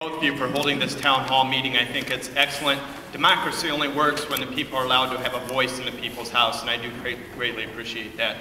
Both of you for holding this town hall meeting. I think it's excellent. Democracy only works when the people are allowed to have a voice in the people's house, and I do greatly appreciate that.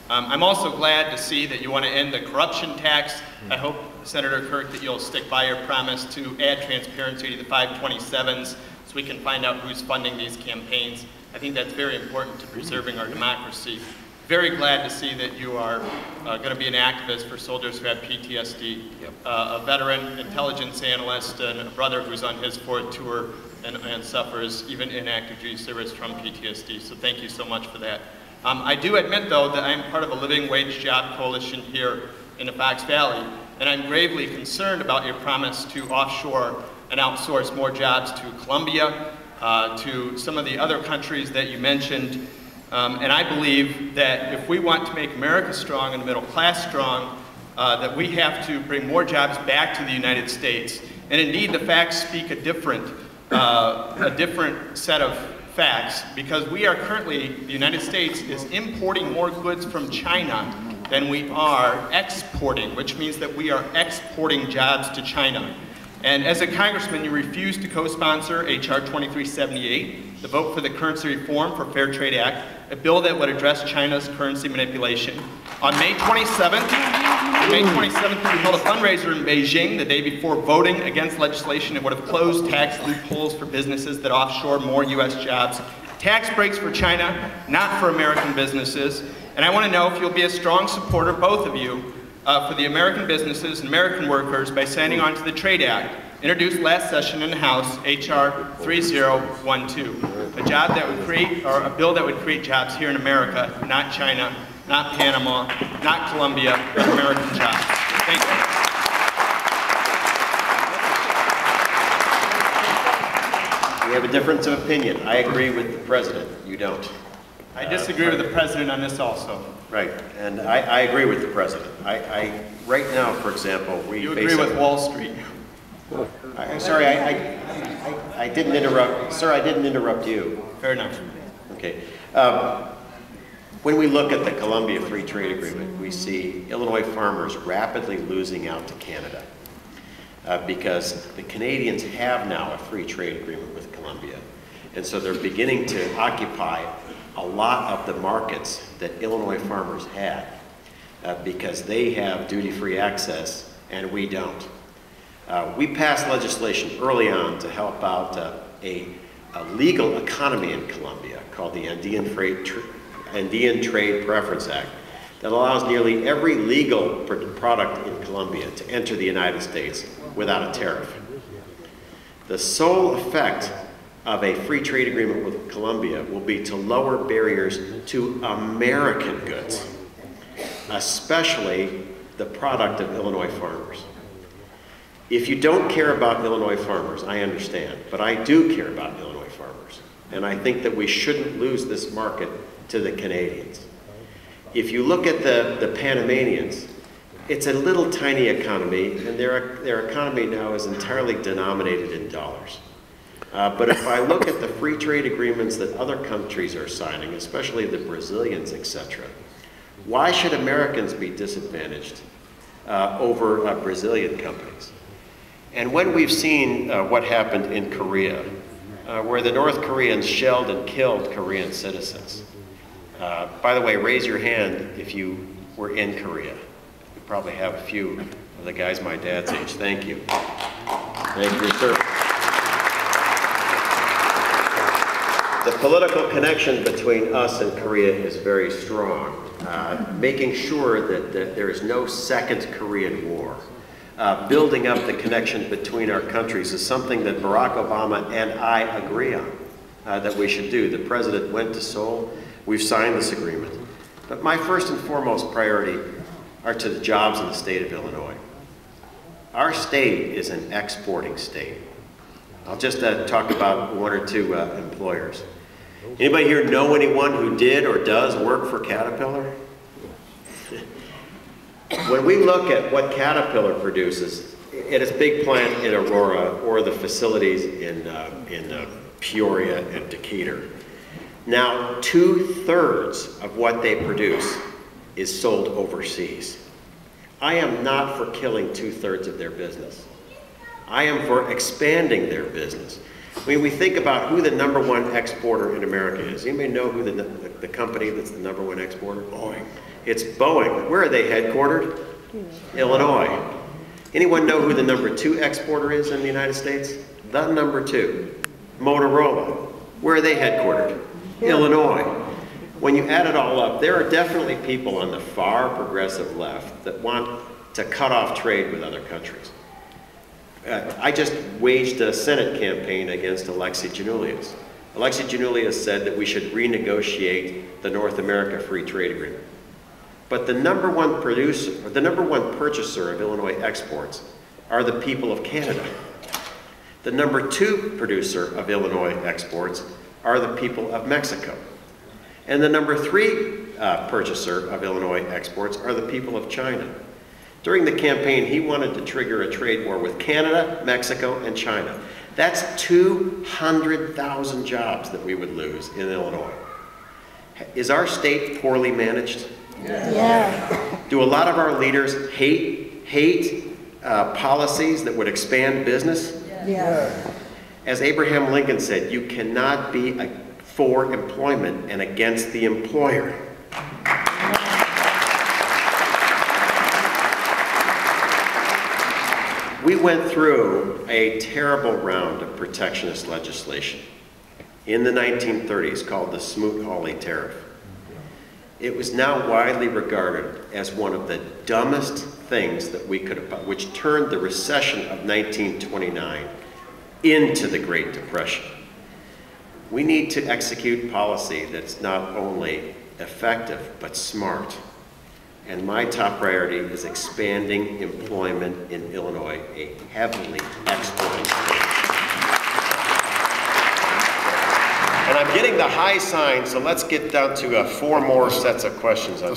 I'm also glad to see that you want to end the corruption tax. I hope, Senator Kirk, that you'll stick by your promise to add transparency to the 527s so we can find out who's funding these campaigns. I think that's very important to preserving our democracy. Very glad to see that you are going to be an activist for soldiers who have PTSD, a veteran intelligence analyst, and a brother who's on his 4th tour and suffers even in active duty service from PTSD. So thank you so much for that. I do admit, though, that I'm part of a living wage job coalition here in the Fox Valley, and I'm gravely concerned about your promise to offshore and outsource more jobs to Colombia, to some of the other countries that you mentioned. And I believe that if we want to make America strong and the middle class strong, that we have to bring more jobs back to the United States. And indeed, the facts speak a different set of facts, because we are currently, the United States is importing more goods from China than we are exporting, which means that we are exporting jobs to China. And as a congressman, you refused to co-sponsor H.R. 2378, the Vote for the Currency Reform for Fair Trade Act, a bill that would address China's currency manipulation. On May 27th, we held a fundraiser in Beijing the day before voting against legislation that would have closed tax loopholes for businesses that offshore more U.S. jobs, tax breaks for China, not for American businesses. And I want to know if you'll be a strong supporter, both of you, for the American businesses and American workers by signing on to the Trade Act, introduced last session in the House, H.R. 3012, a job that would create, or a bill that would create jobs here in America, not China, not Panama, not Colombia, but American jobs. Thank you. We have a difference of opinion. I agree with the president. You don't. I disagree with the president on this also. Right, and I agree with the president. Right now, for example, You agree with Wall Street. Sorry, I didn't interrupt. Sir, I didn't interrupt you. Fair enough. Okay. When we look at the Colombia Free Trade Agreement, we see Illinois farmers rapidly losing out to Canada because the Canadians have now a free trade agreement with Colombia. And so they're beginning to occupy a lot of the markets that Illinois farmers had because they have duty-free access and we don't. We passed legislation early on to help out a legal economy in Colombia called the Andean Trade Preference Act that allows nearly every legal product in Colombia to enter the United States without a tariff. The sole effect of a free trade agreement with Colombia will be to lower barriers to American goods, especially the product of Illinois farmers. If you don't care about Illinois farmers, I understand, but I do care about Illinois farmers, and I think that we shouldn't lose this market to the Canadians. If you look at the Panamanians, it's a little tiny economy, and their economy now is entirely denominated in dollars. But if I look at the free trade agreements that other countries are signing, especially the Brazilians, etc., why should Americans be disadvantaged over Brazilian companies? And when we've seen what happened in Korea, where the North Koreans shelled and killed Korean citizens. By the way, raise your hand if you were in Korea. We probably have a few of the guys my dad's age. Thank you. Thank you, sir. The political connection between us and Korea is very strong, making sure that there is no second Korean War. Building up the connection between our countries is something that Barack Obama and I agree on, that we should do. The president went to Seoul. We've signed this agreement. But my first and foremost priority are to the jobs in the state of Illinois. Our state is an exporting state. I'll just talk about one or two employers. Anybody here know anyone who did or does work for Caterpillar? When we look at what Caterpillar produces at its big plant in Aurora or the facilities in Peoria and Decatur, now 2/3 of what they produce is sold overseas. I am not for killing 2/3 of their business. I am for expanding their business. I mean, we think about who the #1 exporter in America is. Anybody know who the company that's the #1 exporter? Boeing. It's Boeing. Where are they headquartered? Illinois. Anyone know who the #2 exporter is in the United States? The #2. Motorola. Where are they headquartered? Illinois. When you add it all up, there are definitely people on the far progressive left that want to cut off trade with other countries. I just waged a Senate campaign against Alexi Giannoulias. Alexi Giannoulias said that we should renegotiate the North America Free Trade Agreement. But the #1 producer, or the #1 purchaser of Illinois exports are the people of Canada. The #2 producer of Illinois exports are the people of Mexico. And the #3 purchaser of Illinois exports are the people of China. During the campaign, he wanted to trigger a trade war with Canada, Mexico, and China. That's 200,000 jobs that we would lose in Illinois. Is our state poorly managed? Yeah. Do a lot of our leaders hate policies that would expand business? Yeah. As Abraham Lincoln said, you cannot be for employment and against the employer. We went through a terrible round of protectionist legislation in the 1930s called the Smoot-Hawley Tariff. It was now widely regarded as one of the dumbest things that we could have, which turned the recession of 1929 into the Great Depression. We need to execute policy that's not only effective, but smart. And my top priority is expanding employment in Illinois, a heavily exporting state. And I'm getting the high sign, so let's get down to 4 more sets of questions on